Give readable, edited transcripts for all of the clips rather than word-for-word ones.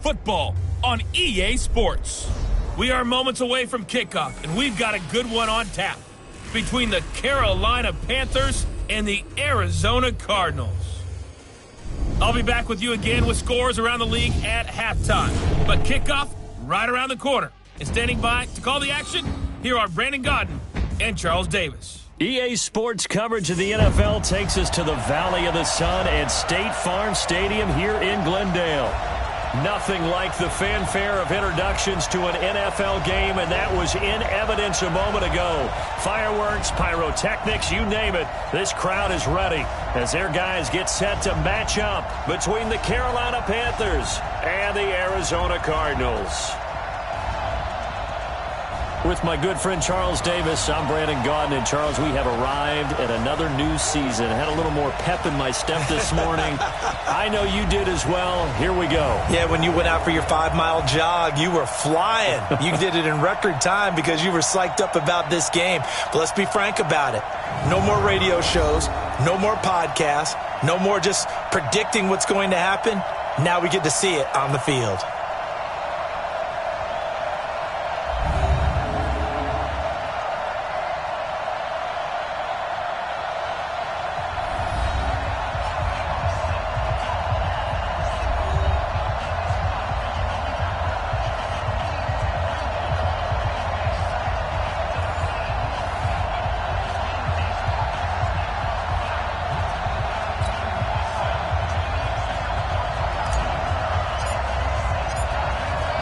Football on EA Sports. We are moments away from kickoff, and we've got a good one on tap between the Carolina Panthers and the Arizona Cardinals. I'll be back with you again with scores around the league at halftime. But kickoff right around the corner. And standing by to call the action, here are Brandon Godden and Charles Davis. EA Sports coverage of the NFL takes us to the Valley of the Sun at State Farm Stadium here in Glendale. Nothing like the fanfare of introductions to an NFL game, and that was in evidence a moment ago. Fireworks, pyrotechnics, you name it. This crowd is ready as their guys get set to match up between the Carolina Panthers and the Arizona Cardinals. With my good friend Charles Davis, I'm Brandon Godden. And Charles, we have arrived at another new season. I had a little more pep in my step this morning. I know you did as well. Here we go. Yeah, when you went out for your 5-mile jog, you were flying. You did it in record time because you were psyched up about this game. But let's be frank about it. No more radio shows, no more podcasts, no more just predicting what's going to happen. Now we get to see it on the field.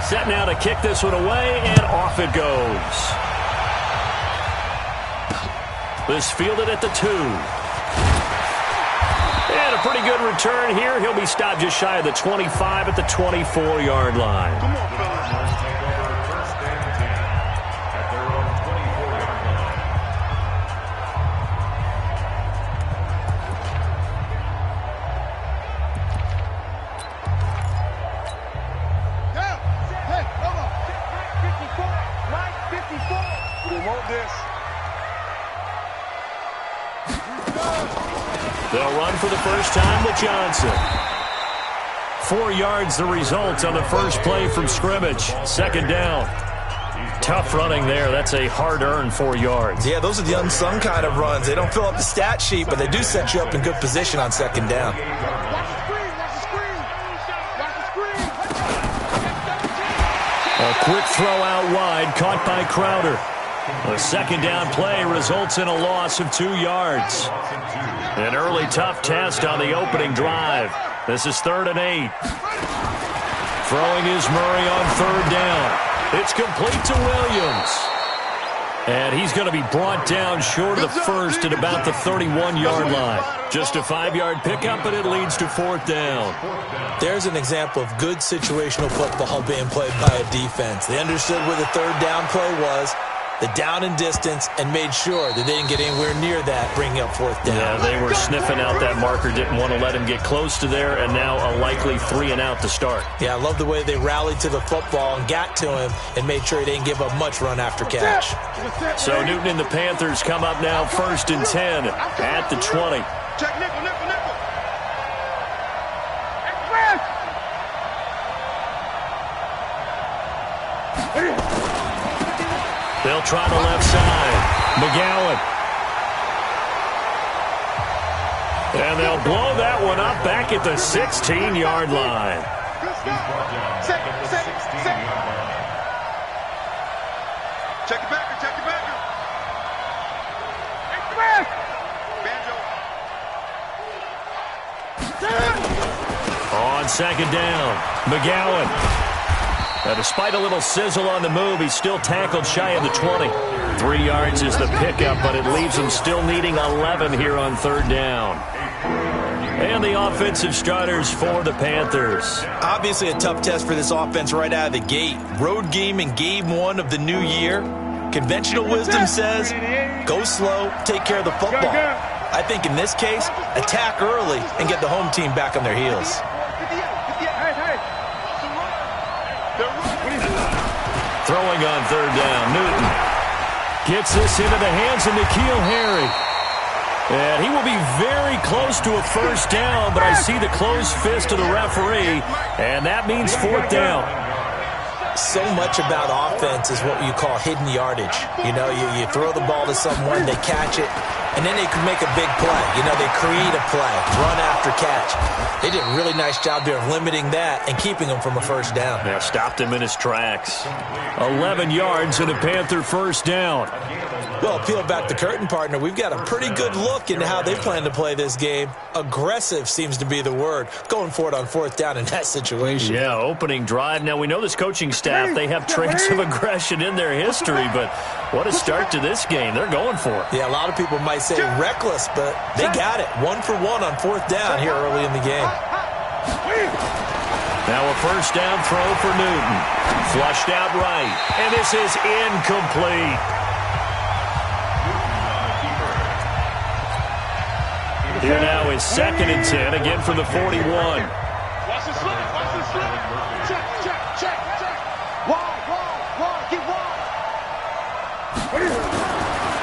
Set now to kick this one away, and off it goes. This fielded at the 2. And a pretty good return here. He'll be stopped just shy of the 25 at the 24-yard line. Come on, fellas. First and 10 at their own 24-yard line. They'll run for the first time with Johnson. 4 yards the result on the first play from scrimmage. Second down. Tough running there. That's a hard-earned 4 yards. Yeah, those are the unsung kind of runs. They don't fill up the stat sheet, but they do set you up in good position on second down. A quick throw out wide, caught by Crowder. A second down play results in a loss of 2 yards. An early tough test on the opening drive. This is 3rd and 8. Throwing is Murray on 3rd down. It's complete to Williams. And he's going to be brought down short of the first at about the 31-yard line. Just a 5-yard pickup, and it leads to 4th down. There's an example of good situational football being played by a defense. They understood where the 3rd down play was, the down and distance, and made sure that they didn't get anywhere near that, bringing up 4th down. Yeah, they were sniffing out that marker, didn't want to let him get close to there, and now a likely 3 and out to start. Yeah, I love the way they rallied to the football and got to him and made sure he didn't give up much run after catch. So Newton and the Panthers come up now 1st and 10 at the 20. Check nickel. They'll try the left side. McGowan. And they'll blow that one up back at the 16-yard line. Check it back. On second down, McGowan. Now, despite a little sizzle on the move, he's still tackled shy of the 20. 3 yards is the pickup, but it leaves him still needing 11 here on 3rd down. And the offensive starters for the Panthers. Obviously a tough test for this offense right out of the gate. Road game in game 1 of the new year. Conventional wisdom says, go slow, take care of the football. I think in this case, attack early and get the home team back on their heels. Throwing on 3rd down, Newton gets this into the hands of N'Keal Harry. And he will be very close to a first down, but I see the closed fist of the referee, and that means fourth down. So much about offense is what you call hidden yardage. You know, you throw the ball to someone, they catch it, and then they can make a big play. You know, they create a play, run after catch. They did a really nice job there of limiting that and keeping him from a first down. Yeah, stopped him in his tracks. 11 yards and a Panther first down. Well, peel back the curtain, partner. We've got a pretty good look into how they plan to play this game. Aggressive seems to be the word. Going for it on fourth down in that situation. Yeah, opening drive. Now, we know this coaching staff, they have traits of aggression in their history, but what a start to this game. They're going for it. Yeah, a lot of people might say reckless, but they got it. 1 for 1 on fourth down here early in the game. Now a first down throw for Newton. Flushed out right, and this is incomplete. Here now is 2nd and 10, again from the 41. Watch the slip, watch the slip. Check, check, check, check. Wide, get wide.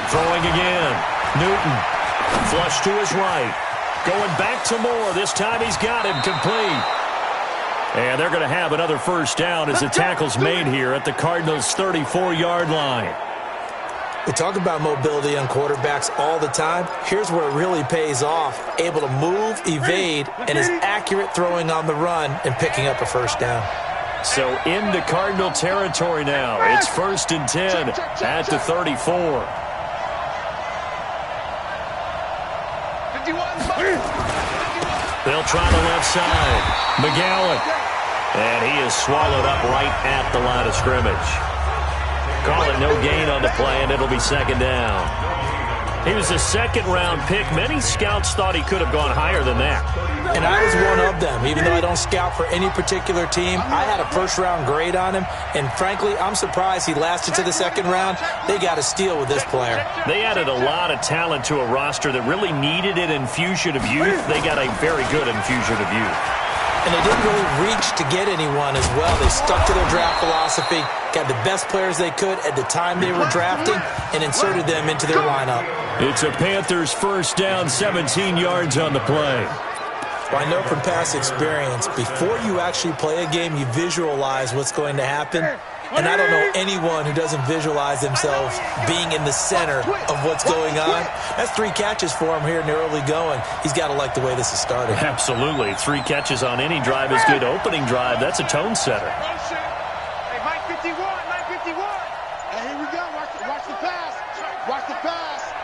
Throwing again. Newton. Flush to his right. Going back to Moore. This time he's got him complete. And they're going to have another first down as the tackle's made here at the Cardinals' 34-yard line. We talk about mobility on quarterbacks all the time. Here's where it really pays off. Able to move, evade, and is accurate throwing on the run and picking up a first down. So into Cardinal territory now. It's 1st and 10 at the 34. They'll try the left side. McGowan. And he is swallowed up right at the line of scrimmage. Call it no gain on the play, and it'll be 2nd down. He was a second-round pick. Many scouts thought he could have gone higher than that. And I was one of them. Even though I don't scout for any particular team, I had a first-round grade on him. And frankly, I'm surprised he lasted to the 2nd round. They got a steal with this player. They added a lot of talent to a roster that really needed an infusion of youth. They got a very good infusion of youth. And they didn't really reach to get anyone as well. They stuck to their draft philosophy, got the best players they could at the time they were drafting, and inserted them into their lineup. It's a Panthers first down, 17 yards on the play. Well, I know from past experience, before you actually play a game, you visualize what's going to happen. And I don't know anyone who doesn't visualize themselves being in the center of what's going on. That's 3 catches for him here in the early going. He's got to like the way this is started. Absolutely. 3 catches on any drive is good. Opening drive, that's a tone setter. Hey, Mike 51, Mike 51. Hey, here we go. Watch the pass. Watch the pass.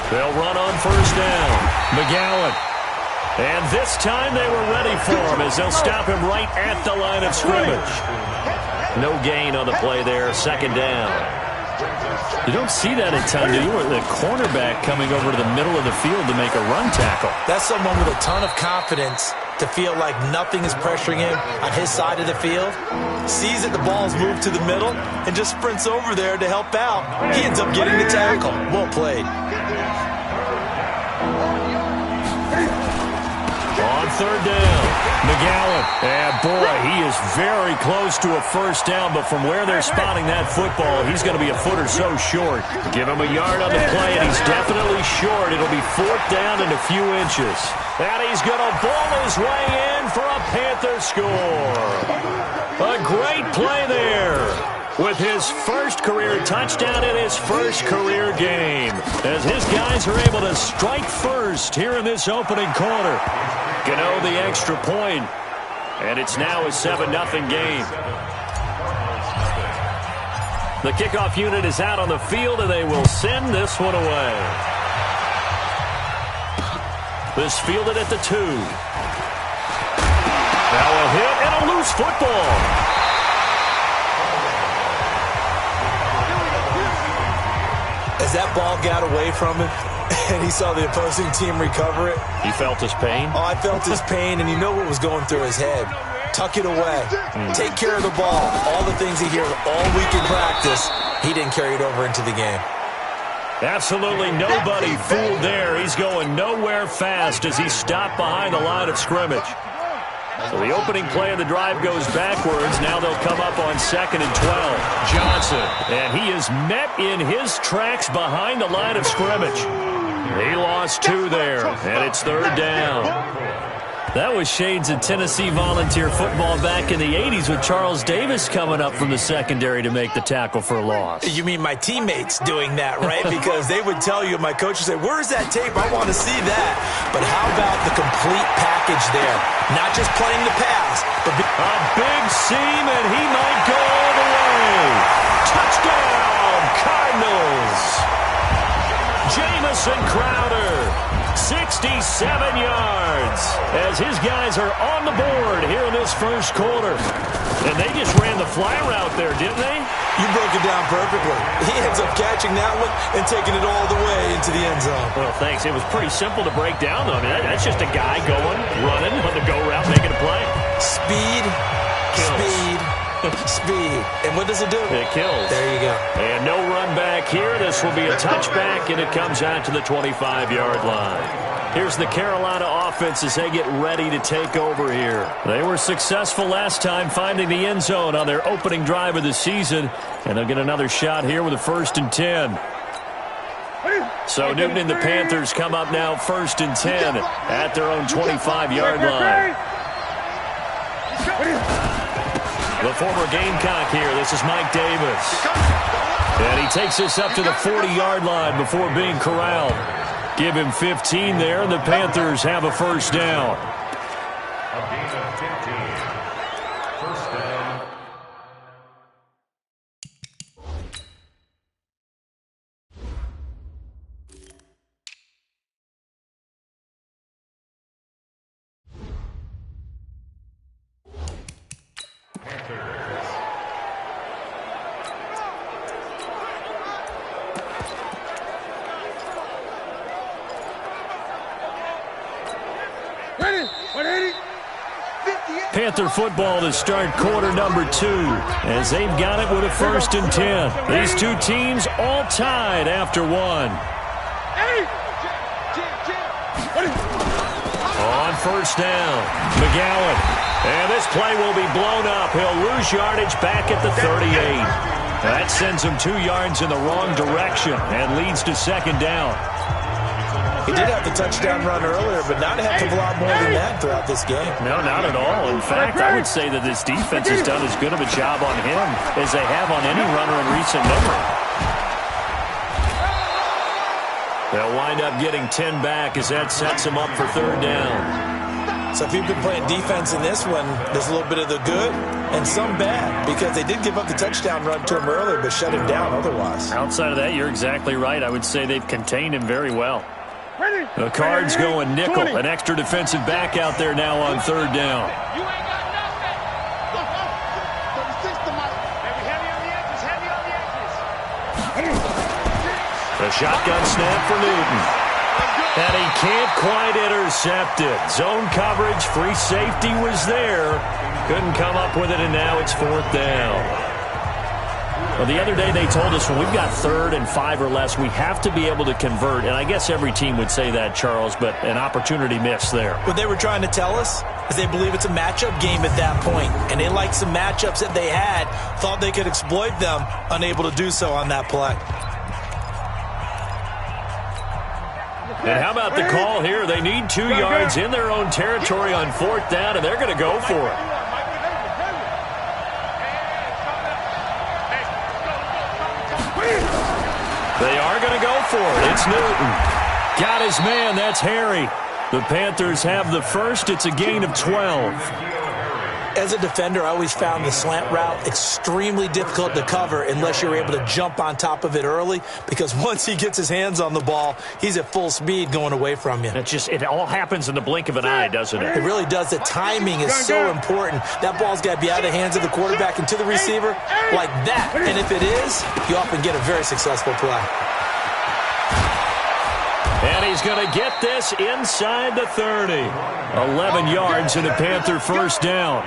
They'll run on first down. McGowan. And this time they were ready for him as they'll stop him right at the line of scrimmage. No gain on the play there, 2nd down. You don't see that at times, do you? The cornerback coming over to the middle of the field to make a run tackle. That's someone with a ton of confidence to feel like nothing is pressuring him on his side of the field. Sees that the ball's moved to the middle and just sprints over there to help out. He ends up getting the tackle. Well played. On 3rd down, McGowan. And boy, he is very close to a first down, but from where they're spotting that football, he's going to be a foot or so short. Give him a yard on the play, and he's definitely short. It'll be 4th down and a few inches. And he's going to ball his way in for a Panther score. A great play there, with his first career touchdown in his first career game, as his guys are able to strike first here in this opening quarter. Gano the extra point, and it's now a 7-0 game. The kickoff unit is out on the field, and they will send this one away. This fielded at the 2. Now a hit and a loose football. As that ball got away from him and he saw the opposing team recover it. You felt his pain? Oh, I felt his pain, and you know what was going through his head. Tuck it away. Take care of the ball. All the things he hears all week in practice, he didn't carry it over into the game. Absolutely nobody fooled there. He's going nowhere fast as he stopped behind the line of scrimmage. So the opening play of the drive goes backwards. Now they'll come up on 2nd and 12. Johnson. And he is met in his tracks behind the line of scrimmage. He lost 2 there, and it's 3rd down. That was shades of Tennessee Volunteer football back in the 80s with Charles Davis coming up from the secondary to make the tackle for a loss. You mean my teammates doing that, right? Because they would tell you, my coach would say, where's that tape? I want to see that. But how about the complete package there? Not just playing the pass, but a big seam, and he might go all the way. Touchdown, Cardinals. Jamison Crowder, 67 yards, as his guys are on the board here in this first quarter. And they just ran the fly route there, didn't they? You broke it down perfectly. He ends up catching that one and taking it all the way into the end zone. Well, thanks. It was pretty simple to break down, though. I mean, that's just a guy going, running on the go route, making a play. Speed, speed. And what does it do? It kills. There you go. And no run back here. This will be a touchback, and it comes out to the 25-yard line. Here's the Carolina offense as they get ready to take over here. They were successful last time finding the end zone on their opening drive of the season, and they'll get another shot here with a 1st and 10. So Newton and the Panthers come up now 1st and 10 at their own 25-yard line. The former Gamecock here. This is Mike Davis. And he takes this up to the 40-yard line before being corralled. Give him 15 there, and the Panthers have a 1st down. A gain of 15. 1st down. Panther football to start quarter number 2 as they've got it with a 1st and 10. These two teams all tied after 1. On 1st down, McGowan. And this play will be blown up. He'll lose yardage back at the 38. That sends him 2 yards in the wrong direction and leads to 2nd down. He did have the touchdown run earlier, but not a heck of a lot more than that throughout this game. No, not at all. In fact, I would say that this defense has done as good of a job on him as they have on any runner in recent memory. They'll wind up getting 10 back as that sets them up for 3rd down. So if you've been playing defense in this one, there's a little bit of the good and some bad, because they did give up the touchdown run to him earlier, but shut him down otherwise. Outside of that, you're exactly right. I would say they've contained him very well. The Cards going nickel. An extra defensive back out there now on 3rd down. You ain't got nothing. 36 to Mike. Heavy on the edges, heavy on the edges. The shotgun snap for Newton. And he can't quite intercept it. Zone coverage, free safety was there. Couldn't come up with it, and now it's 4th down. Well, the other day they told us when we've got 3rd and 5 or less, we have to be able to convert. And I guess every team would say that, Charles, but an opportunity missed there. What they were trying to tell us is they believe it's a matchup game at that point, and they liked some matchups that they had, thought they could exploit them, unable to do so on that play. And how about the call here? They need 2 yards in their own territory on 4th down, and they're going to go for it. They are going to go for it. It's Newton. Got his man. That's Harry. The Panthers have the 1st. It's a gain of 12. As a defender, I always found the slant route extremely difficult to cover unless you're able to jump on top of it early, because once he gets his hands on the ball, he's at full speed going away from you. It all happens in the blink of an eye, doesn't it? It really does. The timing is so important. That ball's got to be out of the hands of the quarterback and to the receiver like that. And if it is, you often get a very successful play. And he's going to get this inside the 30. 11 yards and a Panther 1st down.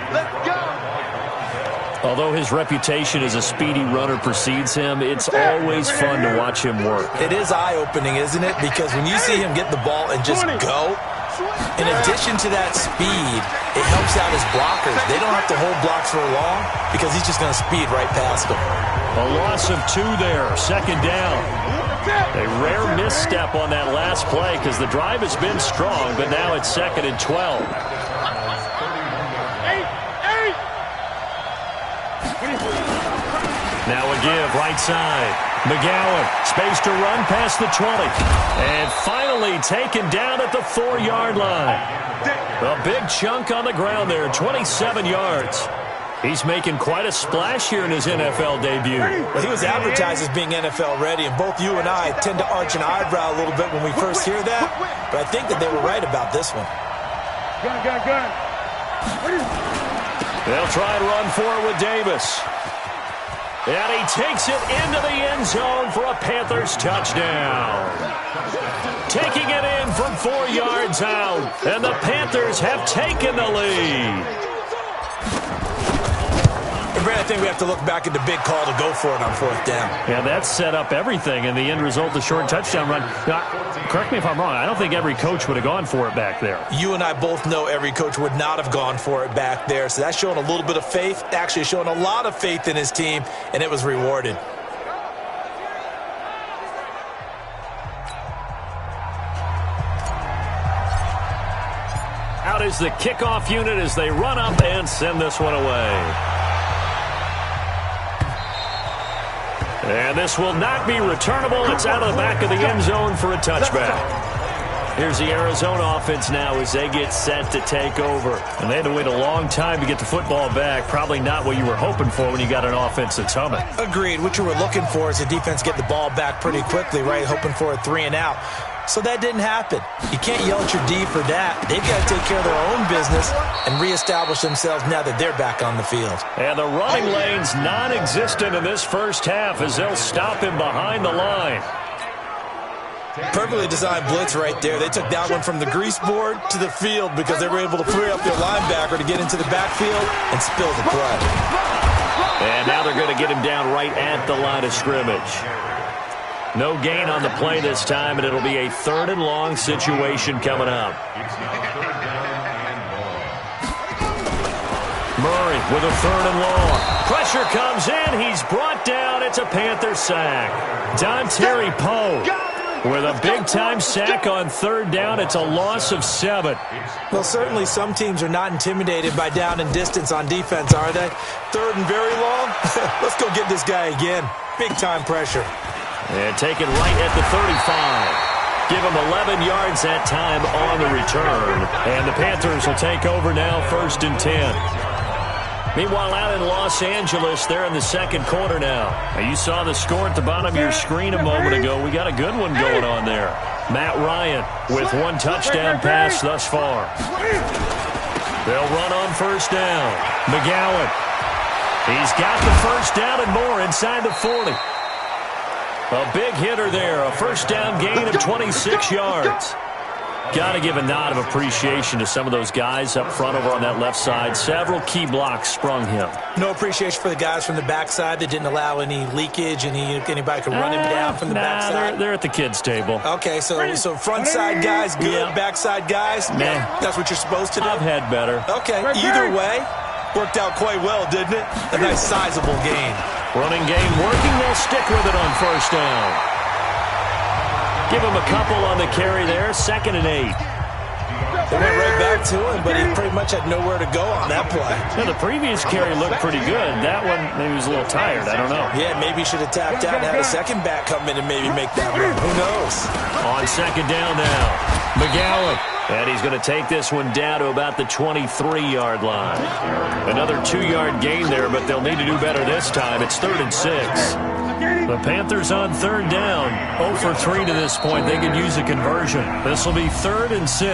Although his reputation as a speedy runner precedes him, it's always fun to watch him work. It is eye-opening, isn't it? Because when you see him get the ball and just go, In addition to that speed, it helps out his blockers. They don't have to hold blocks for long because he's just going to speed right past them. A loss of 2 there, second down. A rare misstep on that last play because the drive has been strong, but now it's 2nd and 12. Now a give, right side. McGowan, space to run past the 20. And finally taken down at the 4-yard line. A big chunk on the ground there, 27 yards. He's making quite a splash here in his NFL debut. Well, he was advertised as being NFL ready, and both you and I tend to arch an eyebrow a little bit when we first hear that. But I think that they were right about this one. Gun. They'll try and run for it with Davis. And he takes it into the end zone for a Panthers touchdown. Taking it in from 4 yards out. And the Panthers have taken the lead. Brad, I think we have to look back at the big call to go for it on 4th down. Yeah, that set up everything, and the end result, the short touchdown run. Now, correct me if I'm wrong, I don't think every coach would have gone for it back there. You and I both know every coach would not have gone for it back there, so that's showing a little bit of faith, actually showing a lot of faith in his team, and it was rewarded. Out is the kickoff unit as they run up and send this one away. And this will not be returnable. It's out of the back of the end zone for a touchback. Here's the Arizona offense now as they get set to take over. And they had to wait a long time to get the football back. Probably not what you were hoping for when you got an offense that's humming. Agreed. What you were looking for is the defense get the ball back pretty quickly, right? Hoping for a 3 and out. So that didn't happen. You can't yell at your D for that. They've got to take care of their own business and reestablish themselves now that they're back on the field. And the running lane's non-existent in this first half as they'll stop him behind the line. Perfectly designed blitz right there. They took that one from the grease board to the field because they were able to free up their linebacker to get into the backfield and spill the play. And now they're going to get him down right at the line of scrimmage. No gain on the play this time, and it'll be a 3rd and long situation coming up. Murray with a 3rd and long. Pressure comes in. He's brought down. It's a Panther sack. Dontari Poe with a big-time sack on 3rd down. It's a loss of 7. Well, certainly some teams are not intimidated by down and distance on defense, are they? 3rd and very long? Let's go get this guy again. Big-time pressure. And taken right at the 35. Give him 11 yards that time on the return. And the Panthers will take over now, 1st and 10. Meanwhile, out in Los Angeles, they're in the 2nd quarter now. Now, you saw the score at the bottom of your screen a moment ago. We got a good one going on there. Matt Ryan with 1 touchdown pass thus far. They'll run on 1st down. McGowan. He's got the 1st down and more inside the 40. A big hitter there, a 1st down gain of 26 yards. Got to give a nod of appreciation to some of those guys up front over on that left side. Several key blocks sprung him. No appreciation for the guys from the backside that didn't allow any leakage, anybody could run him down from the backside. They're at the kids' table. Okay, so front side guys good, yeah. Backside guys, that's what you're supposed to do? I've had better. Okay, either way, worked out quite well, didn't it? A nice sizable gain. Running game working. They'll stick with it on 1st down. Give him a couple on the carry there. 2nd and 8. They went right back to him, but he pretty much had nowhere to go on that play. Yeah, the previous carry looked pretty good. That one, maybe he was a little tired. I don't know. Yeah, maybe he should have tapped out and had a second back come in and maybe make that run. Who knows? On 2nd down now. McGowan. And he's going to take this one down to about the 23-yard line. Another 2-yard gain there, but they'll need to do better this time. It's 3rd and 6. The Panthers on 3rd down. 0 for 3 to this point. They could use a conversion. This will be 3rd and 6.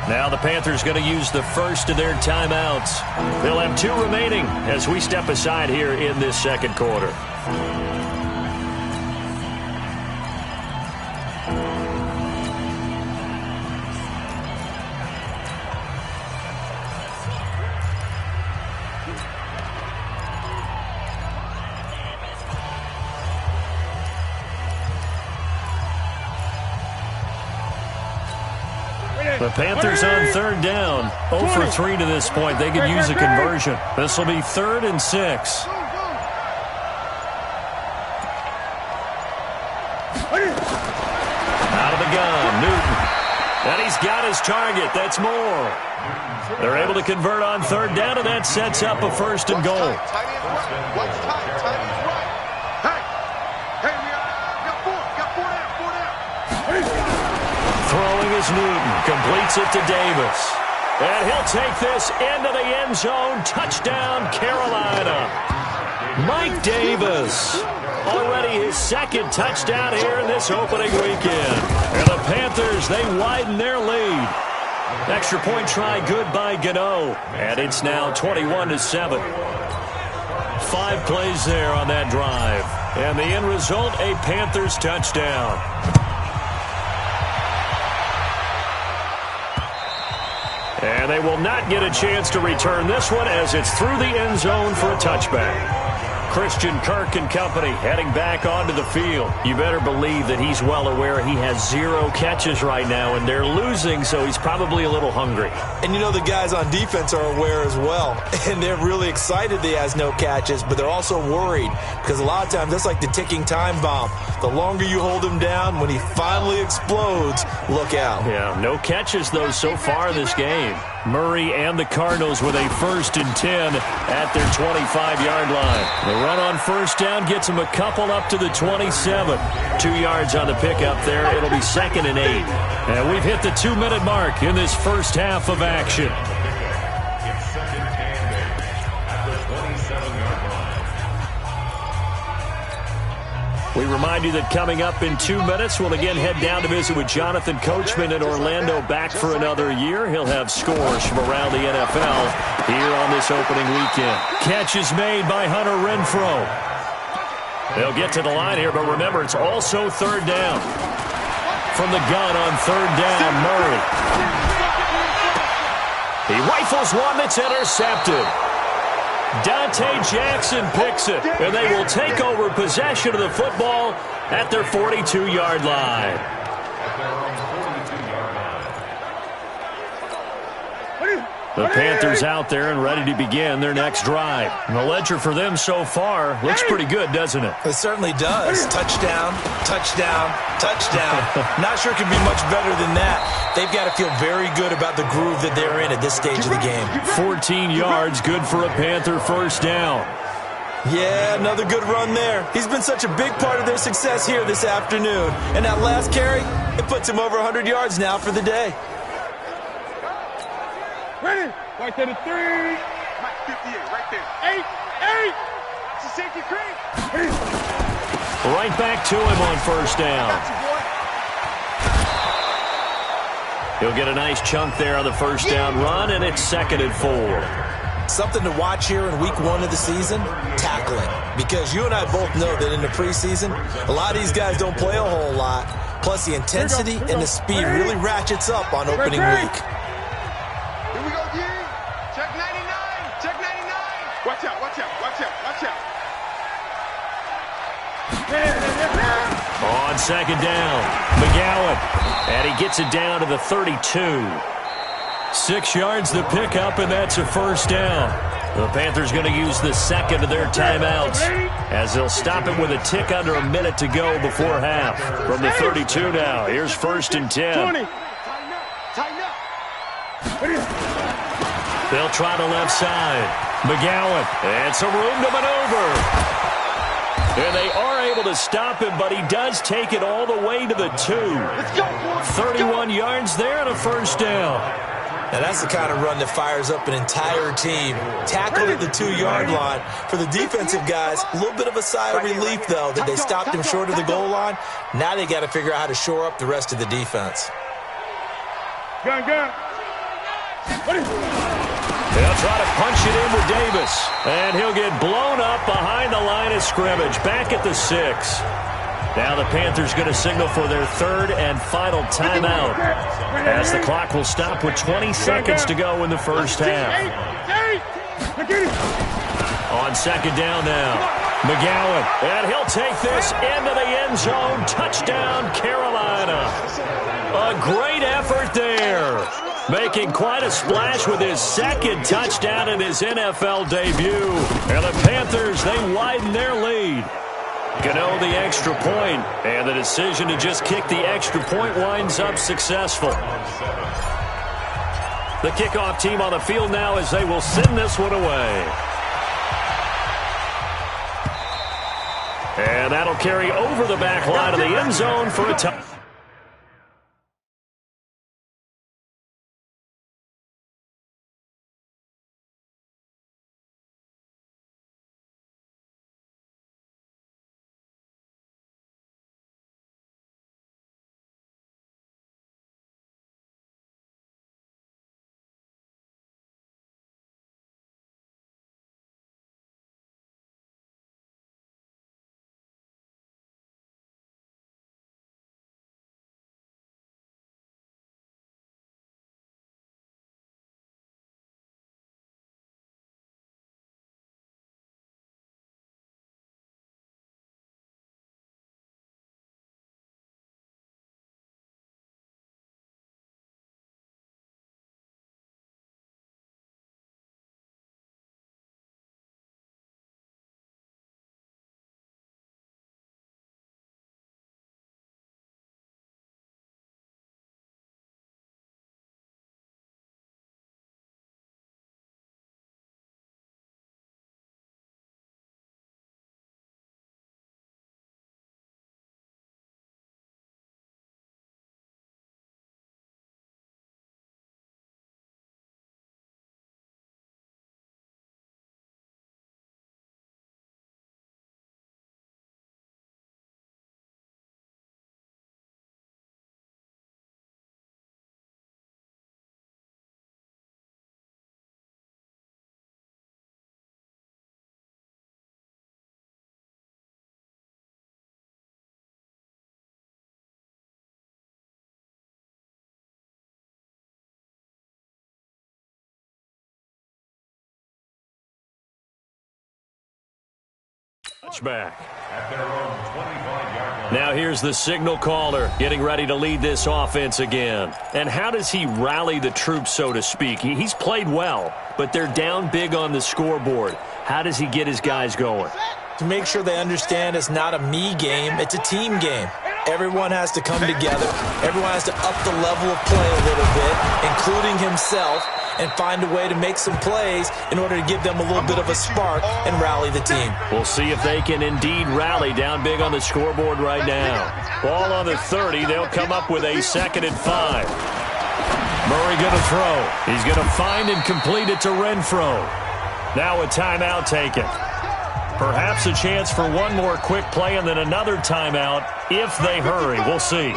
Now the Panthers going to use the first of their timeouts. They'll have 2 remaining as we step aside here in this 2nd quarter. The Panthers on third down. 0 for 3 to this point. They could use a conversion. This will be 3rd and 6. Out of the gun, Newton. And he's got his target. That's Moore. They're able to convert on third down, and that sets up a 1st and goal. Throwing is Newton. Completes it to Davis. And he'll take this into the end zone. Touchdown, Carolina. Mike Davis. Already his 2nd touchdown here in this opening weekend. And the Panthers, they widen their lead. Extra point try good by Gano. And it's now 21-7. 5 plays there on that drive. And the end result, a Panthers touchdown. And they will not get a chance to return this one as it's through the end zone for a touchback. Christian Kirk and company heading back onto the field. You better believe that he's well aware he has 0 catches right now, and they're losing, so he's probably a little hungry. And you know the guys on defense are aware as well, and they're really excited that he has no catches, but they're also worried because a lot of times that's like the ticking time bomb. The longer you hold him down, when he finally explodes, look out. Yeah, no catches, though, so far this game. Murray and the Cardinals with a 1st and 10 at their 25-yard line. The run on 1st down gets them a couple up to the 27. 2 yards on the pickup there. It'll be 2nd and 8. And we've hit the 2-minute mark in this first half of action. We remind you that coming up in 2 minutes, we'll again head down to visit with Jonathan Coachman in Orlando, back for another year. He'll have scores from around the NFL here on this opening weekend. Catch is made by Hunter Renfrow. They'll get to the line here, but remember, it's also 3rd down. From the gun on 3rd down, Murray. He rifles one that's intercepted. Dante Jackson picks it, and they will take over possession of the football at their 42-yard line. The Panthers out there and ready to begin their next drive. And the ledger for them so far looks pretty good, doesn't it? It certainly does. Touchdown, touchdown, touchdown. Not sure it could be much better than that. They've got to feel very good about the groove that they're in at this stage of the game. 14 yards, good for a Panther 1st down. Yeah, another good run there. He's been such a big part of their success here this afternoon. And that last carry, it puts him over 100 yards now for the day. Ready? Right there to 3. Mike 58, right there. 8. It's a safety creek. Right back to him on 1st down. He'll get a nice chunk there on the 1st down run, and it's 2nd and 4. Something to watch here in week 1 of the season, tackling. Because you and I both know that in the preseason, a lot of these guys don't play a whole lot. Plus the intensity and the speed really ratchets up on opening week. Watch out, watch out, watch out, watch out. On 2nd down, McGowan. And he gets it down to the 32. 6 yards the pickup, and that's a 1st down. The Panthers going to use the 2nd of their timeouts as they'll stop it with a tick under a minute to go before half. From the 32 now, here's 1st and 10. Tighten up. They'll try the left side. McGowan, and some room to maneuver. And they are able to stop him, but he does take it all the way to the 2. 31 yards there and a 1st down. Now that's the kind of run that fires up an entire team. Tackled at the 2-yard line. For the defensive guys, a little bit of a sigh of relief, though, that they stopped him short of the goal line. Now they got to figure out how to shore up the rest of the defense. Gun. They'll try to punch it in with Davis. And he'll get blown up behind the line of scrimmage. Back at the 6. Now the Panthers going to signal for their 3rd and final timeout, as the clock will stop with 20 seconds to go in the first half. On 2nd down now, McGowan. And he'll take this into the end zone. Touchdown, Carolina. A great effort there. Making quite a splash with his second touchdown in his NFL debut. And the Panthers, they widen their lead. Gano the extra point, and the decision to just kick the extra point winds up successful. The kickoff team on the field now as they will send this one away. And that'll carry over the back line of the end zone for a touchdown. Back. Now here's the signal caller getting ready to lead this offense again. And how does he rally the troops, so to speak? He's played well, but they're down big on the scoreboard. How does he get his guys going? To make sure they understand it's not a me game, it's a team game. Everyone has to come together. Everyone has to up the level of play a little bit, including himself, and find a way to make some plays in order to give them a little bit of a spark and rally the team. We'll see if they can indeed rally down big on the scoreboard right now. Ball on the 30. They'll come up with a 2nd and 5. Murray going to throw. He's going to find and complete it to Renfro. Now a timeout taken. Perhaps a chance for one more quick play and then another timeout if they hurry. We'll see.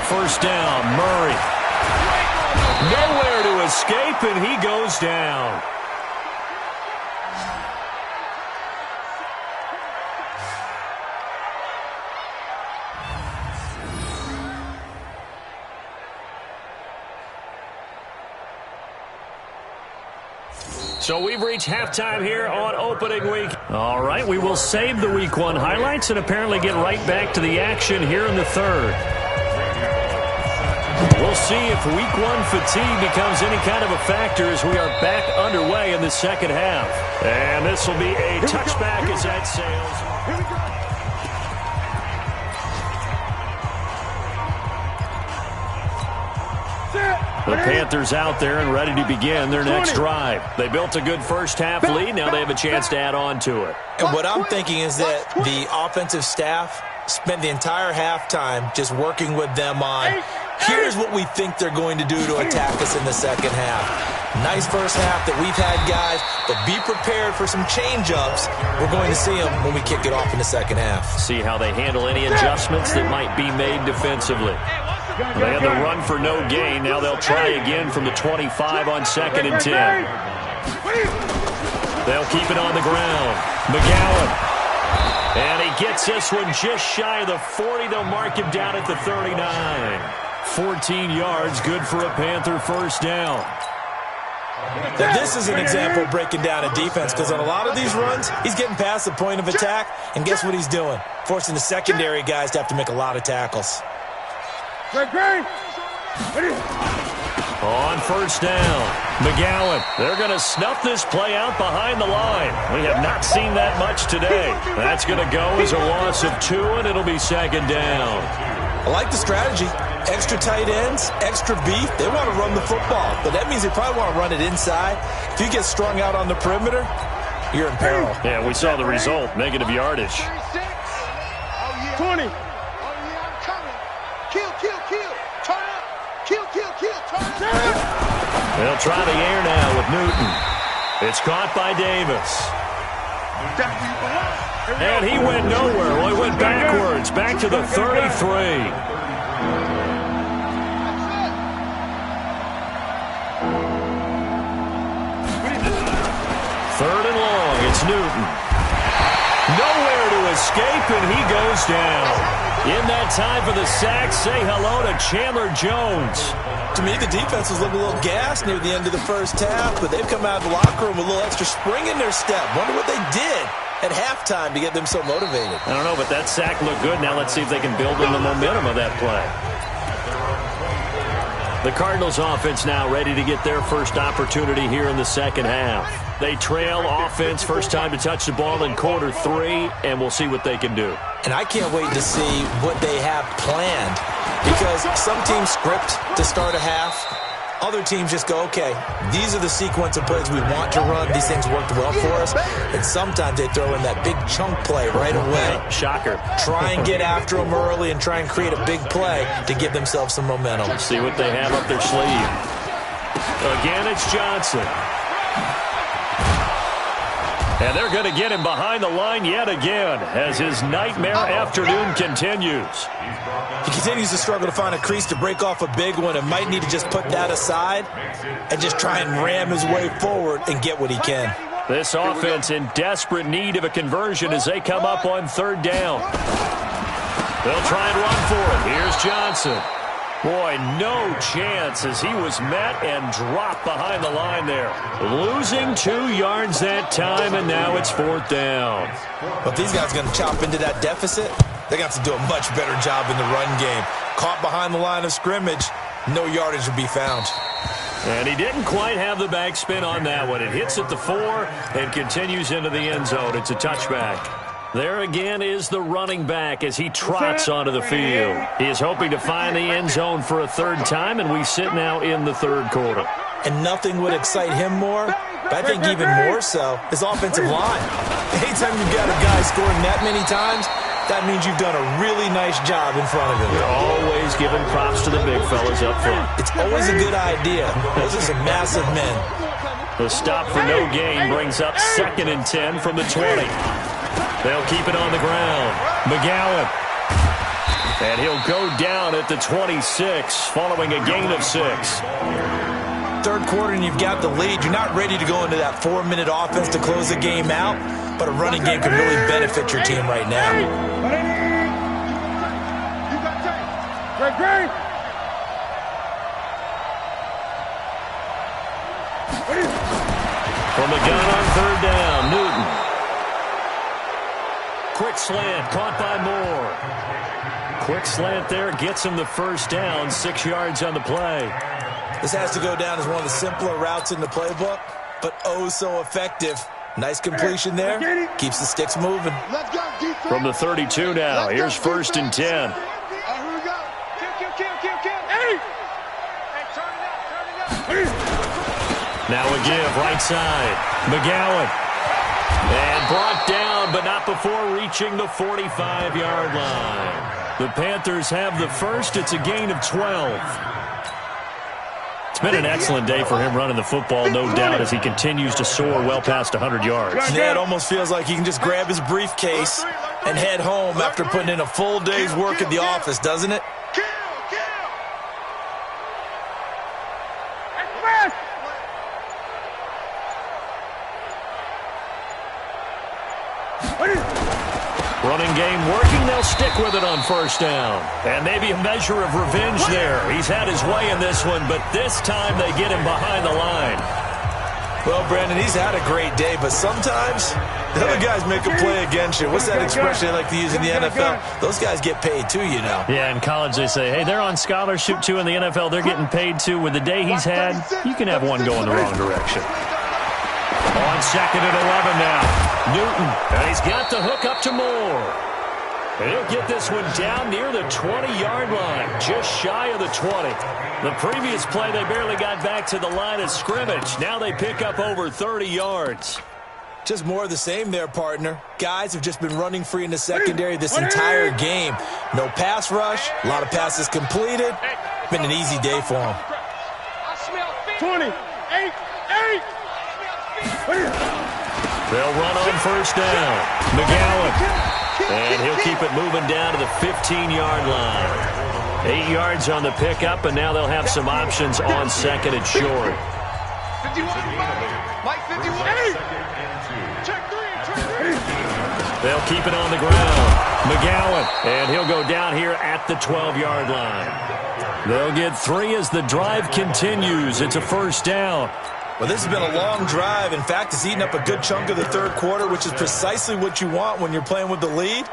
First down, Murray. Nowhere to escape, and he goes down. So we've reached halftime here on opening week. All right, we will save the Week 1 highlights and apparently get right back to the action here in the third. We'll see if Week 1 fatigue becomes any kind of a factor as we are back underway in the second half. And this will be a touchback as that sails. The Panthers out there and ready to begin their next drive. They built a good first half lead. Now they have a chance to add on to it. And what I'm thinking is that the offensive staff spent the entire halftime just working with them on, here's what we think they're going to do to attack us in the second half. Nice first half that we've had, guys, but be prepared for some change-ups. We're going to see them when we kick it off in the second half. See how they handle any adjustments that might be made defensively. They had the run for no gain. Now they'll try again from the 25 on 2nd and 10. They'll keep it on the ground. McGowan. And he gets this one just shy of the 40. They'll mark him down at the 39. 14 yards, good for a Panther first down. Now, this is an example of breaking down a defense, because on a lot of these runs, he's getting past the point of attack, and guess what he's doing? Forcing the secondary guys to have to make a lot of tackles. On first down, McGowan. They're going to snuff this play out behind the line. We have not seen that much today. That's going to go as a loss of 2, and it'll be second down. I like the strategy. Extra tight ends, extra beef. They want to run the football, but that means they probably want to run it inside. If you get strung out on the perimeter, you're in peril. Yeah, we saw the result, negative yardage. 20. Oh, yeah, I'm coming. Kill. Turn up. Kill. Turn up. They'll try the air now with Newton. It's caught by Davis. And he went nowhere. Well, he went backwards, back to the 33. Third and long, it's Newton. Nowhere to escape, and he goes down. In that time for the sack, say hello to Chandler Jones. To me, the defense was looking a little gassed near the end of the first half, but they've come out of the locker room with a little extra spring in their step. Wonder what they did at halftime to get them so motivated. I don't know, but that sack looked good. Now let's see if they can build on the momentum of that play. The Cardinals offense now ready to get their first opportunity here in the second half. They trail offense, first time to touch the ball in quarter 3, and we'll see what they can do. And I can't wait to see what they have planned, because some teams script to start a half. Other teams just go, okay, these are the sequence of plays we want to run. These things worked well for us. And sometimes they throw in that big chunk play right away. Shocker. Try and get after them early and try and create a big play to give themselves some momentum. Let's see what they have up their sleeve. Again, it's Johnson. And they're going to get him behind the line yet again as his nightmare afternoon continues. He continues to struggle to find a crease to break off a big one and might need to just put that aside and just try and ram his way forward and get what he can. This offense in desperate need of a conversion as they come up on third down. They'll try and run for it. Here's Johnson. Boy, no chance as he was met and dropped behind the line there. Losing 2 yards that time, and now it's fourth down. But these guys are going to chop into that deficit. They're going to have to do a much better job in the run game. Caught behind the line of scrimmage, no yardage will be found. And he didn't quite have the backspin on that one. It hits at the 4 and continues into the end zone. It's a touchback. There again is the running back as he trots onto the field. He is hoping to find the end zone for a third time, and we sit now in the third quarter. And nothing would excite him more, but I think even more so, his offensive line. Anytime you've got a guy scoring that many times, that means you've done a really nice job in front of him. You're always giving props to the big fellas up front. It's always a good idea. Those are some massive men. The stop for no gain brings up 2nd and 10 from the 20. They'll keep it on the ground. McGowan. And he'll go down at the 26 following a gain of 6. Third quarter and you've got the lead. You're not ready to go into that 4-minute offense to close the game out, but a running game can really benefit your team right now. From the gun on third down, Newton. Quick slant, caught by Moore. Quick slant there, gets him the first down, 6 yards on the play. This has to go down as one of the simpler routes in the playbook, but oh so effective. Nice completion there, keeps the sticks moving. From the 32 now, here's 1st and 10. Here we go. Kill. Hey, turn it up. Now a give, right side. McGowan. And brought down, but not before reaching the 45-yard line. The Panthers have the first. It's a gain of 12. It's been an excellent day for him running the football, no doubt, as he continues to soar well past 100 yards. Yeah, it almost feels like he can just grab his briefcase and head home after putting in a full day's work at the office, doesn't it? Running game working, they'll stick with it on first down. And maybe a measure of revenge there. He's had his way in this one, but this time they get him behind the line. Well, Brandon, he's had a great day, but sometimes the other guys make a play against you. What's that expression they like to use in the NFL? Those guys get paid too, you know. Yeah, in college they say, hey, they're on scholarship too. In the NFL, they're getting paid too. With the day he's had, you can have one going the wrong direction. On 2nd and 11 now. Newton, and he's got the hook up to Moore. And he'll get this one down near the 20-yard line, just shy of the 20. The previous play, they barely got back to the line of scrimmage. Now they pick up over 30 yards. Just more of the same there, partner. Guys have just been running free in the secondary this entire game. No pass rush, a lot of passes completed. Been an easy day for them. 28. They'll run on first down. McGowan. And he'll keep it moving down to the 15-yard line. 8 yards on the pickup, and now they'll have some options on 2nd and short. 51. Mike 51. Check 3. They'll keep it on the ground. McGowan, and he'll go down here at the 12-yard line. They'll get 3 as the drive continues. It's a first down. Well, this has been a long drive. In fact, it's eaten up a good chunk of the third quarter, which is precisely what you want when you're playing with the lead.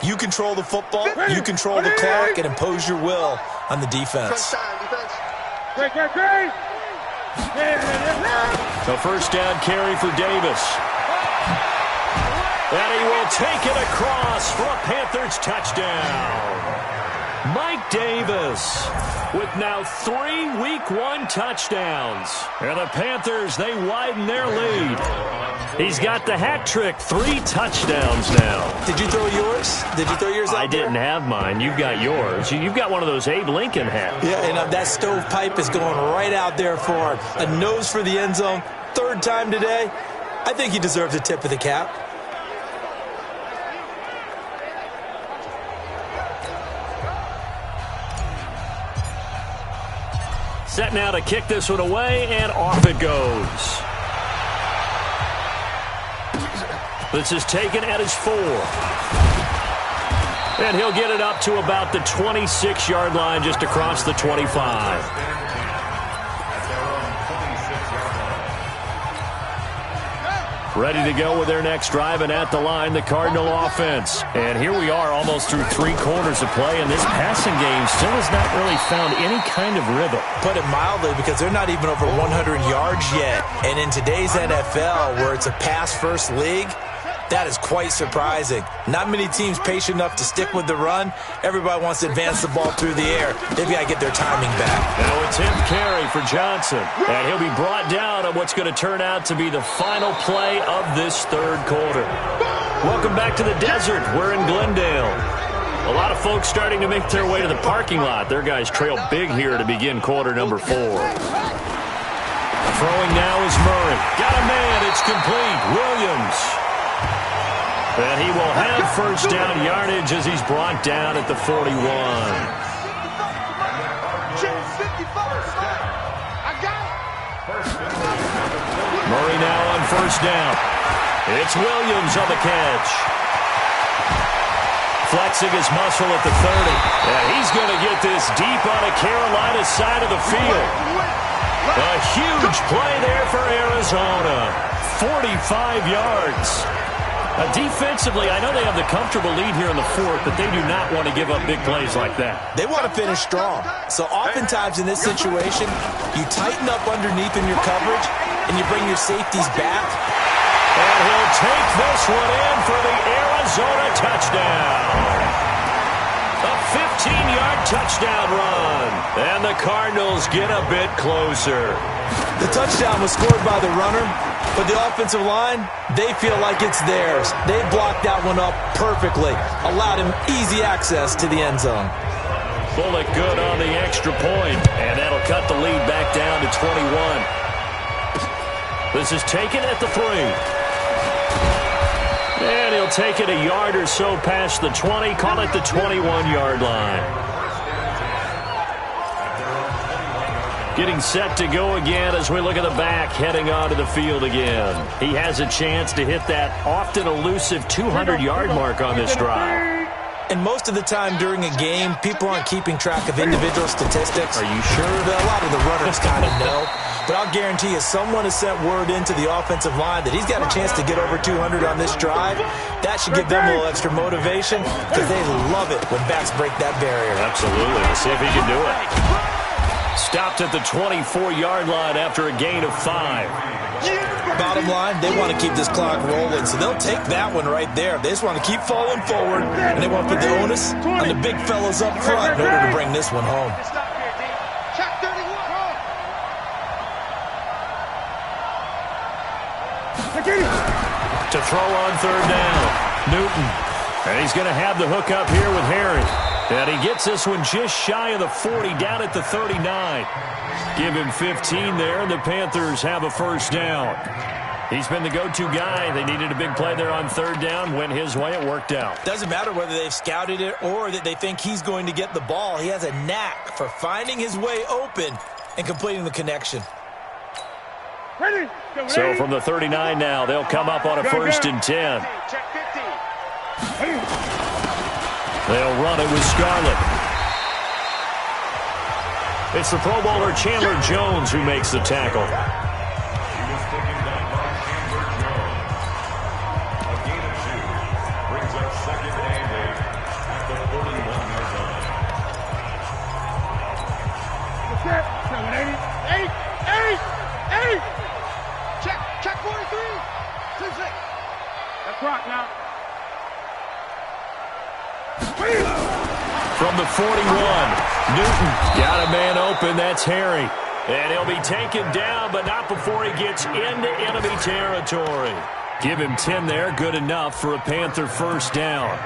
You control the football, you control the clock, and impose your will on the defense. The first down carry for Davis. And he will take it across for a Panthers touchdown. Mike Davis with now 3 Week 1 touchdowns. And the Panthers, they widen their lead. He's got the hat trick, 3 touchdowns now. Did you throw yours? Did you throw yours out I didn't have mine. You've got yours. You've got one of those Abe Lincoln hats. Yeah, and that stovepipe is going right out there for a nose for the end zone. 3rd time today. I think he deserves a tip of the cap. Set now to kick this one away, and off it goes. This is taken at his 4. And he'll get it up to about the 26-yard line, just across the 25. Ready to go with their next drive, and at the line, the Cardinal offense. And here we are almost through 3 quarters of play, and this passing game still has not really found any kind of rhythm. Put it mildly, because they're not even over 100 yards yet. And in today's NFL, where it's a pass-first league, that is quite surprising. Not many teams patient enough to stick with the run. Everybody wants to advance the ball through the air. They've got to get their timing back. Now attempt carry for Johnson. And he'll be brought down on what's going to turn out to be the final play of this 3rd quarter. Welcome back to the desert. We're in Glendale. A lot of folks starting to make their way to the parking lot. Their guys trail big here to begin quarter number 4. Throwing now is Murray. Got a man. It's complete. Williams. And he will have first down yardage as he's brought down at the 41. Murray now on first down. It's Williams on the catch. Flexing his muscle at the 30. And he's going to get this deep on the Carolina side of the field. A huge play there for Arizona. 45 yards. Defensively, I know they have the comfortable lead here in the 4th, but they do not want to give up big plays like that. They want to finish strong. So oftentimes in this situation, you tighten up underneath in your coverage, and you bring your safeties back. And he'll take this one in for the Arizona touchdown. A 15-yard touchdown run. And the Cardinals get a bit closer. The touchdown was scored by the runner, but the offensive line, they feel like it's theirs. They blocked that one up perfectly, allowed him easy access to the end zone. Bullock good on the extra point, and that'll cut the lead back down to 21. This is taken at the 3. And he'll take it a yard or so past the 20, call it the 21-yard line. Getting set to go again as we look at the back, heading onto the field again. He has a chance to hit that often elusive 200-yard mark on this drive. And most of the time during a game, people aren't keeping track of individual statistics. Are you sure? A lot of the runners kind of know. But I'll guarantee you someone has sent word into the offensive line that he's got a chance to get over 200 on this drive. That should give them a little extra motivation because they love it when backs break that barrier. Absolutely. Let's see if he can do it. Stopped at the 24-yard line after a gain of 5. Bottom line, they want to keep this clock rolling, so they'll take that one right there. They just want to keep falling forward, and they want to put the onus on the big fellas up front in order to bring this one home. To throw on third down, Newton. And he's going to have the hook up here with Harry. And he gets this one just shy of the 40, down at the 39. Give him 15 there, and the Panthers have a first down. He's been the go-to guy. They needed a big play there on third down. Went his way. It worked out. Doesn't matter whether they've scouted it or that they think he's going to get the ball. He has a knack for finding his way open and completing the connection. So from the 39 now, they'll come up on a 1st and 10. They'll run it with Scarlett. It's the Pro Bowler Chandler Jones who makes the tackle. He was taken down by Chandler Jones. A gain of 2 brings up 2nd and 8 at the 41-yard line. Check 43. 2-6. That's right now. From the 41, Newton got a man open. That's Harry. And he'll be taken down, but not before he gets into enemy territory. Give him 10 there. Good enough for a Panther first down.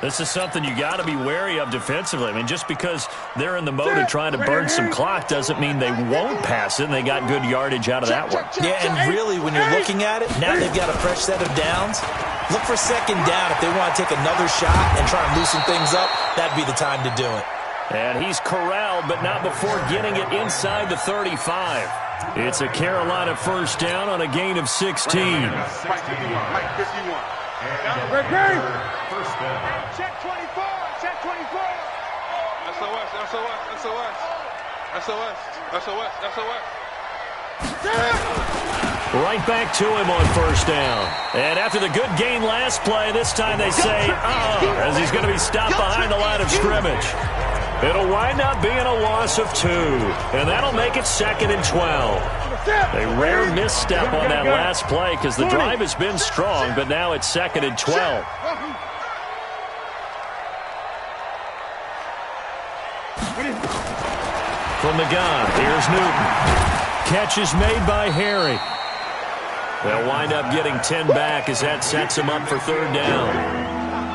This is something you got to be wary of defensively. I mean, just because they're in the mode of trying to burn some clock doesn't mean they won't pass it, and they got good yardage out of that one. Yeah, and really, when you're looking at it, now they've got a fresh set of downs. Look for 2nd down. If they want to take another shot and try and loosen things up, that'd be the time to do it. And he's corralled, but not before getting it inside the 35. It's a Carolina first down on a gain of 16. Mike 51. First down. Check 24. Check 24. SOS. Right back to him on first down. And after the good gain last play, this time they say, as he's going to be stopped behind the line of scrimmage. It'll wind up being a loss of 2, and that'll make it 2nd and 12. A rare misstep on that last play because the drive has been strong, but now it's 2nd and 12. From the gun, here's Newton. Catch is made by Harry. They'll wind up getting 10 back as that sets him up for third down.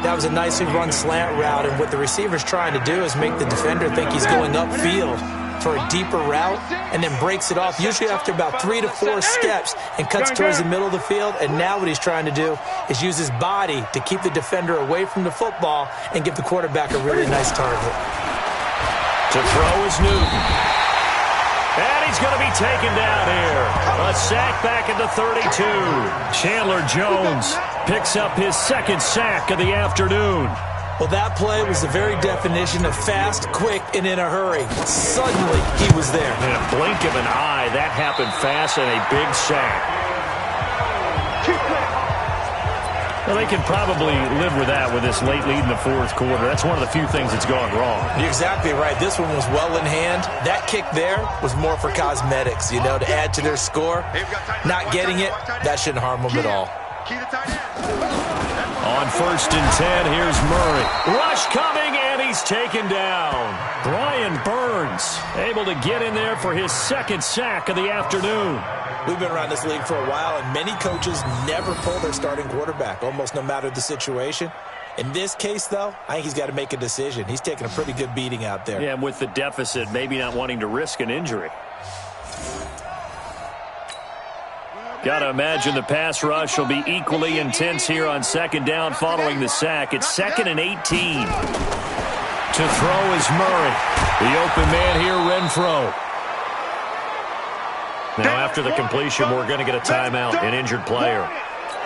That was a nicely run slant route, and what the receiver's trying to do is make the defender think he's going upfield for a deeper route and then breaks it off, usually after about 3 to 4 steps, and cuts towards the middle of the field. And now what he's trying to do is use his body to keep the defender away from the football and give the quarterback a really nice target. To throw is Newton. And he's going to be taken down here. A sack back at the 32. Chandler Jones picks up his 2nd sack of the afternoon. Well, that play was the very definition of fast, quick, and in a hurry. Suddenly, he was there. In a blink of an eye, that happened fast and a big sack. Well, they can probably live with that with this late lead in the 4th quarter. That's one of the few things that's gone wrong. You're exactly right. This one was well in hand. That kick there was more for cosmetics, to add to their score. Not getting it, that shouldn't harm them at all. On 1st and 10, here's Murray. Rush coming, and he's taken down. Brian Burns able to get in there for his 2nd sack of the afternoon. We've been around this league for a while, and many coaches never pull their starting quarterback, almost no matter the situation. In this case, though, I think he's got to make a decision. He's taking a pretty good beating out there. Yeah, and with the deficit, maybe not wanting to risk an injury. Got to imagine the pass rush will be equally intense here on 2nd down following the sack. It's 2nd and 18. To throw is Murray. The open man here, Renfro. Now, after the completion, we're going to get a timeout, an injured player.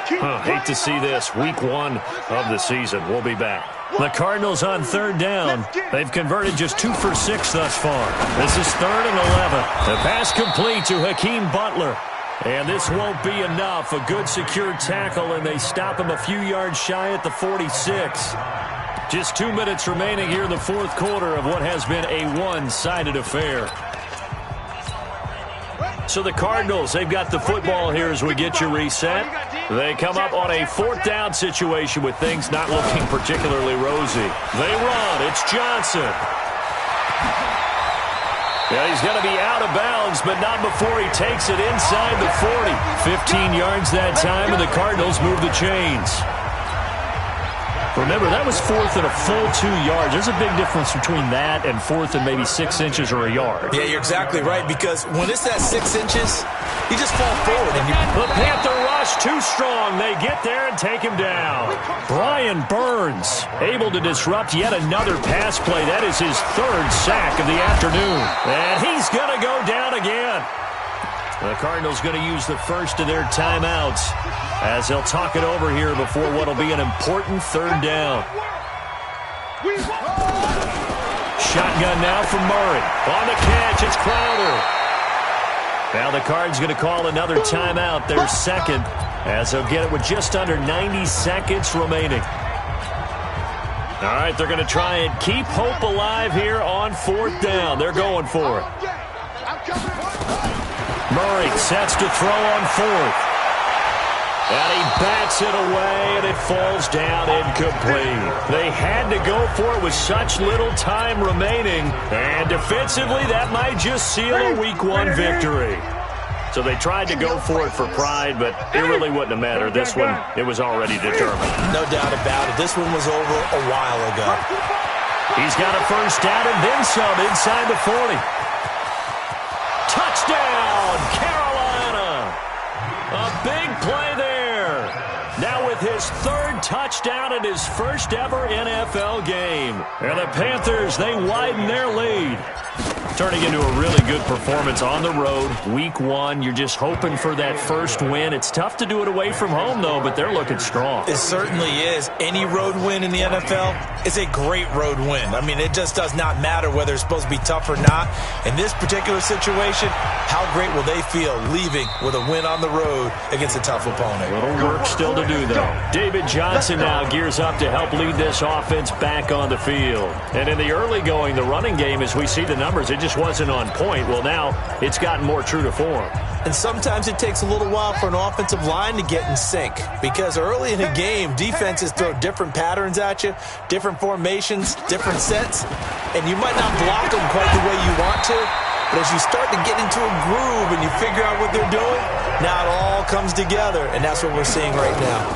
Hate to see this. Week 1 of the season. We'll be back. The Cardinals on third down. They've converted just 2 for 6 thus far. This is 3rd and 11. The pass complete to Hakeem Butler. And this won't be enough. A good secure tackle, and they stop him a few yards shy at the 46. Just 2 minutes remaining here in the fourth quarter of what has been a one-sided affair. So the Cardinals, they've got the football here as we get you reset. They come up on a 4th down situation with things not looking particularly rosy. They run. It's Johnson. Yeah, he's going to be out of bounds, but not before he takes it inside the 40. 15 yards that time, and the Cardinals move the chains. Remember, that was 4th and a full 2 yards. There's a big difference between that and 4th and maybe 6 inches or a yard. Yeah, you're exactly right, because when it's at 6 inches, you just fall forward. And the Panther rush too strong. They get there and take him down. Brian Burns able to disrupt yet another pass play. That is his 3rd sack of the afternoon. And he's going to go down again. The Cardinals going to use the first of their timeouts as they'll talk it over here before what will be an important 3rd down. Shotgun now from Murray. On the catch, it's Crowder. Now the Cards going to call another timeout, their 2nd, as they'll get it with just under 90 seconds remaining. All right, they're going to try and keep hope alive here on 4th down. They're going for it. Murray sets to throw on 4th. And he bats it away, and it falls down incomplete. They had to go for it with such little time remaining. And defensively, that might just seal a Week 1 victory. So they tried to go for it for pride, but it really wouldn't have mattered. This one, it was already determined. No doubt about it. This one was over a while ago. He's got a first down and then some inside the 40. Touchdown, Carolina. A big play there. Now with his 3rd touchdown in his first ever NFL game. And the Panthers, they widen their lead. Turning into a really good performance on the road. Week 1, you're just hoping for that first win. It's tough to do it away from home, though, but they're looking strong. It certainly is. Any road win in the NFL is a great road win. I mean, it just does not matter whether it's supposed to be tough or not. In this particular situation, how great will they feel leaving with a win on the road against a tough opponent? A little work still to do, though. David Johnson now gears up to help lead this offense back on the field. And in the early going, the running game, as we see the numbers, it just wasn't on point. Well, now it's gotten more true to form. And sometimes it takes a little while for an offensive line to get in sync, because early in a game, defenses throw different patterns at you, different formations, different sets, and you might not block them quite the way you want to, but as you start to get into a groove and you figure out what they're doing, now it all comes together, and that's what we're seeing right now.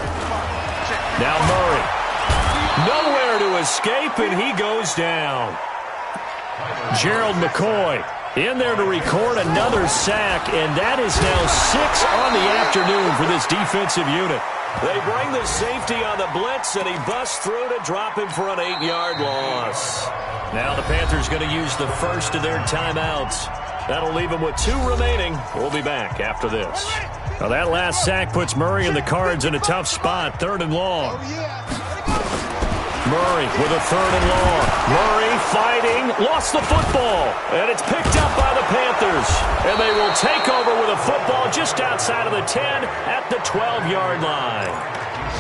Now Murray. Nowhere to escape, and he goes down. Gerald McCoy in there to record another sack, and that is now 6 on the afternoon for this defensive unit. They bring the safety on the blitz, and he busts through to drop him for an 8-yard loss. Now the Panthers going to use the first of their timeouts. That'll leave them with 2 remaining. We'll be back after this. Now that last sack puts Murray and the Cards in a tough spot, 3rd and long. Murray with a 3rd and long. Murray fighting, lost the football, and it's picked up by the Panthers. And they will take over with a football just outside of the 10 at the 12-yard line.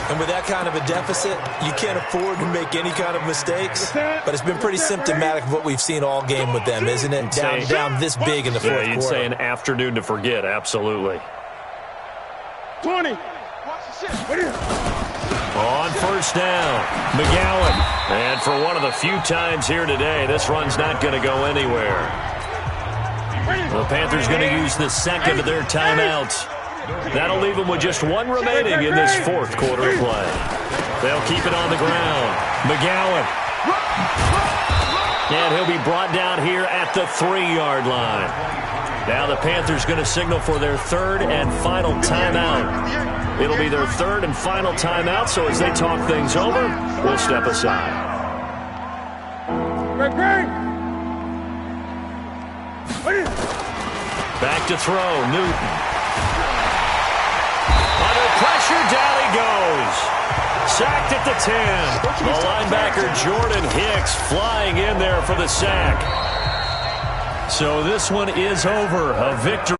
And with that kind of a deficit, you can't afford to make any kind of mistakes. But it's been pretty symptomatic of what we've seen all game with them, isn't it? Down this big in the fourth quarter. Yeah, you'd say an afternoon to forget, absolutely. 20. On first down, McGowan. And for one of the few times here today, this run's not going to go anywhere. The Panthers going to use the second of their timeouts. That'll leave them with just 1 remaining in this fourth quarter of play. They'll keep it on the ground. McGowan. And he'll be brought down here at the 3-yard line. Now the Panthers going to signal for their 3rd and final timeout. It'll be their 3rd and final timeout, so as they talk things over, we'll step aside. Back to throw, Newton. Under pressure, down he goes. sacked at the 10. The linebacker Jordan Hicks flying in there for the sack. So this one is over. A victory.